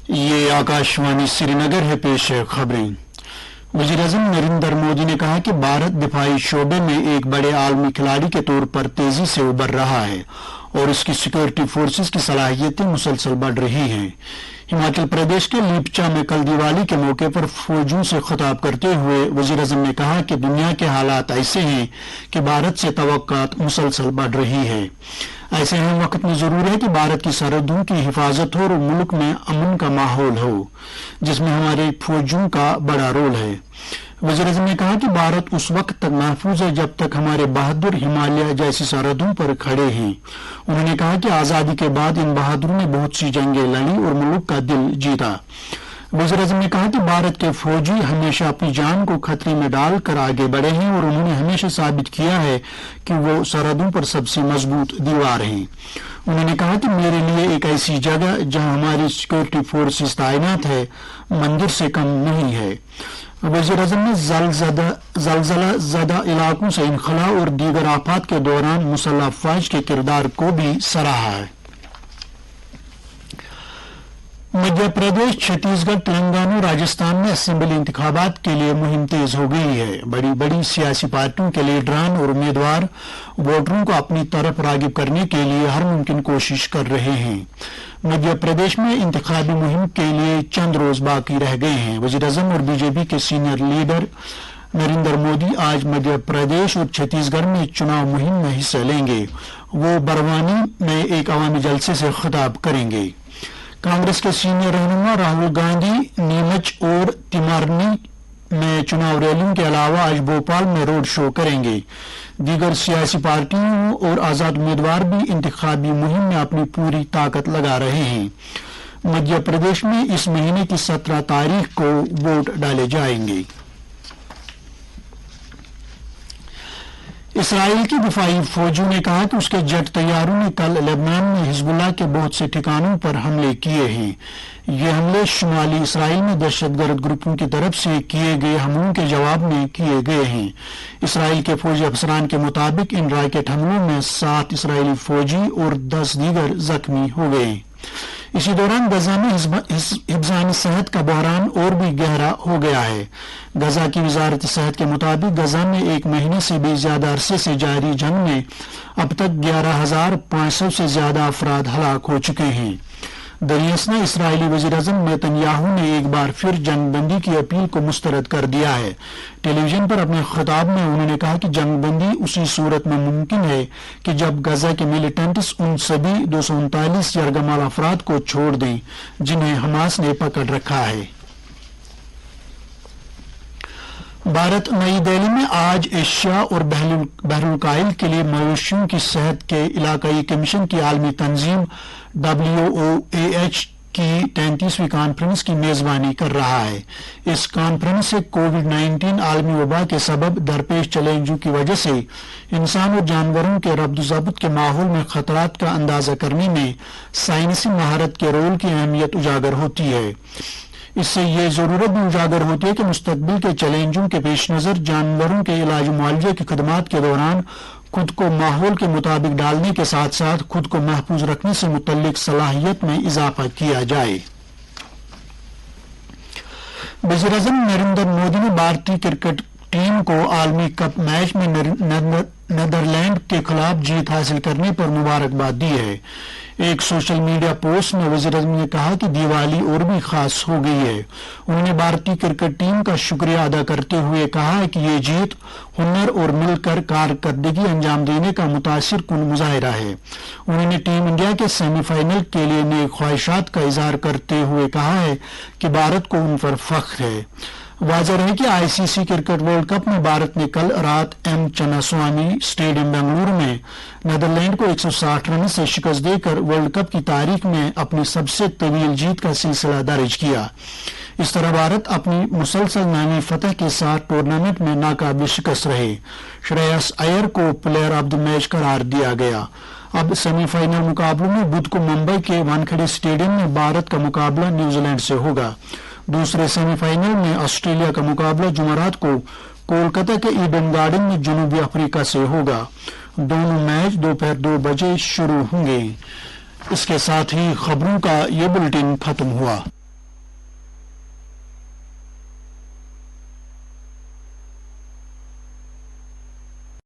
ये आकाशवाणी श्रीनगर है, पेश है खबरें। वज़ीर-ए-आज़म नरेंद्र मोदी ने कहा कि भारत दिफाई शोबे में एक बड़े आलमी खिलाड़ी के तौर पर तेजी से उभर रहा है और इसकी सिक्योरिटी फोर्सेस की सलाहियतें मुसलसल बढ़ रही हैं। हिमाचल प्रदेश के लीपचा में कल दिवाली के मौके पर फौजियों से खिताब करते हुए वज़ीर-ए-आज़म ने कहा कि दुनिया के हालात ऐसे हैं कि भारत से तवक्कुआत मुसलसल बढ़ रही है। ऐसे ही वक्त में जरूरी है कि भारत की सरहदों की हिफाजत हो और मुल्क में अमन का माहौल हो, जिसमें हमारे फौजियों का बड़ा रोल है। वज़ीर-ए-आज़म ने कहा कि भारत उस वक्त तक महफूज है जब तक हमारे बहादुर हिमालय जैसी सरहदों पर खड़े हैं। उन्होंने कहा कि आज़ादी के बाद इन बहादुरों ने बहुत सी जंगें लड़ी और मुल्क का दिल जीता। वज़ीर-ए-आज़म ने कहा कि भारत के फौजी हमेशा अपनी जान को खतरे में डालकर आगे बढ़े हैं और उन्होंने हमेशा साबित किया है कि वो सरहदों पर सबसे मजबूत दीवार हैं। उन्होंने कहा कि मेरे लिए एक ऐसी जगह जहां हमारी सिक्योरिटी फोर्सेस तैनात है मंदिर से कम नहीं है। वज़ीर-ए-आज़म ने ज़लज़ला ज़दा इलाकों से इनखला और दीगर आफात के दौरान मुसल्लह अफ़वाज के किरदार को भी सराहा है। मध्य प्रदेश, छत्तीसगढ़, तेलंगाना, राजस्थान में असेंबली इंतखाबात के लिए मुहिम तेज हो गई है। बड़ी बड़ी सियासी पार्टियों के लीडरान और उम्मीदवार वोटरों को अपनी तरफ रागिब करने के लिए हर मुमकिन कोशिश कर रहे हैं। मध्य प्रदेश में इंतखाबी मुहिम के लिए चंद रोज बाकी रह गए हैं। वज़ीर-ए-आज़म और बीजेपी के सीनियर लीडर नरेंद्र मोदी आज मध्य प्रदेश और छत्तीसगढ़ में चुनाव मुहिम में हिस्सा लेंगे। वो बरवानी में एक अवामी जलसे से खिताब करेंगे। कांग्रेस के सीनियर रहनुमा राहुल गांधी नीमच और तिमारनी में चुनाव रैलियों के अलावा आज भोपाल में रोड शो करेंगे। दीगर सियासी पार्टियों और आजाद उम्मीदवार भी इंतखाबी मुहिम में अपनी पूरी ताकत लगा रहे हैं। मध्य प्रदेश में इस महीने की 17 तारीख को वोट डाले जाएंगे। इसराइल की दिफाई फौजों ने कहा कि उसके जेट तैयारों ने कल लेबनान में हिजबुल्लाह के बहुत से ठिकानों पर हमले किए हैं। ये हमले शुमाली इसराइल में दहशतगर्द ग्रुपों की तरफ से किए गए हमलों के जवाब में किए गए हैं। इसराइल के फौजी अफसरान के मुताबिक इन रॉकेट हमलों में 7 इसराइली फौजी और 10 दीगर जख्मी हो गए। इसी दौरान गजा में हिफ्ज़ान सेहत का बहरान और भी गहरा हो गया है। गजा की वजारत सेहत के मुताबिक गजा में एक महीने से भी ज्यादा अरसे से जारी जंग में अब तक 11,500 से ज्यादा अफराद हलाक हो चुके हैं। दरियासना इसराइली वज़ीर-ए-आज़म नेतन्याहू ने एक बार फिर जंगबंदी की अपील को मुस्तरद कर दिया है। टेलीविजन पर अपने खिताब में उन्होंने कहा कि जंगबंदी उसी सूरत में मुमकिन है कि जब गजा के मिलिटेंट्स उन सभी 239 यरगमाल अफराद को छोड़ दें जिन्हें हमास ने पकड़ रखा है। भारत नई दिल्ली में आज एशिया और बहरुल के लिए मवेशियों की सेहत के इलाकाई कमीशन की आलमी तंजीम WOAH की 33वीं कॉन्फ्रेंस की मेजबानी कर रहा है। इस कॉन्फ्रेंस से कोविड-19 आलमी वबा के सबब दरपेश चैलेंजों की वजह से इंसान और जानवरों के रब्त-ज़ब्त के माहौल में खतरात का अंदाजा करने में साइंसी महारत के रोल की अहमियत उजागर होती है। इससे ये जरूरत भी उजागर होती है कि मुस्तकबिल के चैलेंजों के पेश नजर जानवरों के इलाज मुआवजे की खदमात के दौरान खुद को माहौल के मुताबिक डालने के साथ साथ खुद को महफूज रखने से मुतल्लिक सलाहियत में इजाफा किया जाए। वज़ीर-ए-आज़म नरेंद्र मोदी ने भारतीय क्रिकेट टीम को आलमी कप मैच में नीदरलैंड के खिलाफ जीत हासिल करने पर मुबारकबाद दी है। एक सोशल मीडिया पोस्ट में वज़ीर-ए-आज़म ने कहा कि दिवाली और भी खास हो गई है। उन्होंने भारतीय क्रिकेट टीम का शुक्रिया अदा करते हुए कहा है कि ये जीत हुनर और मिलकर कारकर्दगी अंजाम देने का मुतासिर कुन मुजाहिरा है। उन्होंने टीम इंडिया के सेमीफाइनल के लिए नेक ख्वाहिशात का इजहार करते हुए कहा है कि भारत को उन पर फख्र है। वाज़ेह है कि ICC क्रिकेट वर्ल्ड कप में भारत ने कल रात M चन्नास्वामी स्टेडियम बेंगलुरु में नीदरलैंड को 160 रन से शिकस्त देकर वर्ल्ड कप की तारीख में अपनी सबसे तवील जीत का सिलसिला दर्ज किया। इस तरह भारत अपनी मुसलसल नामी फतह के साथ टूर्नामेंट में नाकाबिल शिकस्त रहे। श्रेयस अय्यर को प्लेयर ऑफ द मैच करार दिया गया। अब सेमीफाइनल मुकाबलों में बुध को मुंबई के वानखेड़े स्टेडियम में भारत का मुकाबला न्यूजीलैंड से होगा। दूसरे सेमीफाइनल में ऑस्ट्रेलिया का मुकाबला जुमेरात को कोलकाता के ईडन गार्डन में जनूबी अफ्रीका से होगा। दोनों मैच दोपहर 2 बजे शुरू होंगे। इसके साथ ही खबरों का ये बुलेटिन खत्म हुआ।